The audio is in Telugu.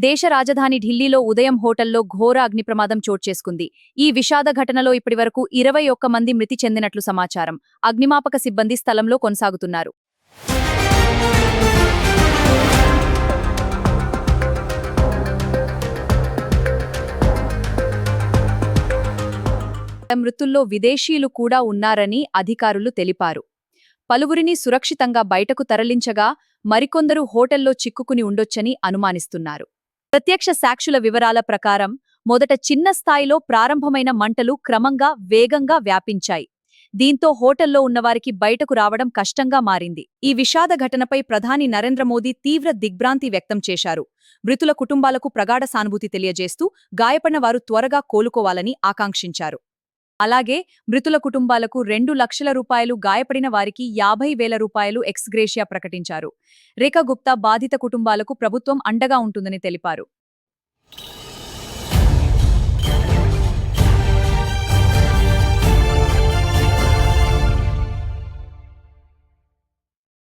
దేశ రాజధాని ఢిల్లీలో ఉదయం హోటల్లో ఘోర అగ్నిప్రమాదం చోటుచేసుకుంది. ఈ విషాద ఘటనలో ఇప్పటివరకు 21 మంది మృతి చెందినట్లు సమాచారం. అగ్నిమాపక సిబ్బంది స్థలంలో కొనసాగుతున్నారు. మృతుల్లో విదేశీయులు కూడా ఉన్నారని అధికారులు తెలిపారు. పలువురిని సురక్షితంగా బయటకు తరలించగా మరికొందరు హోటల్లో చిక్కుకుని ఉండొచ్చని అనుమానిస్తున్నారు. ప్రత్యక్ష సాక్షుల వివరాల ప్రకారం మొదట చిన్న స్థాయిలో ప్రారంభమైన మంటలు క్రమంగా వేగంగా వ్యాపించాయి. దీంతో హోటల్లో ఉన్నవారికి బయటకు రావడం కష్టంగా మారింది. ఈ విషాద ఘటనపై ప్రధాని నరేంద్ర మోదీ తీవ్ర దిగ్భ్రాంతి వ్యక్తం చేశారు. మృతుల కుటుంబాలకు ప్రగాఢ సానుభూతి తెలియజేస్తూ గాయపడిన వారు త్వరగా కోలుకోవాలని ఆకాంక్షించారు. అలాగే మృతుల కుటుంబాలకు 2 లక్షల రూపాయలు, గాయపడిన వారికి 50,000 రూపాయలు ఎక్స్గ్రేషియా ప్రకటించారు. రేఖా గుప్తా బాధిత కుటుంబాలకు ప్రభుత్వం అండగా ఉంటుందని తెలిపారు.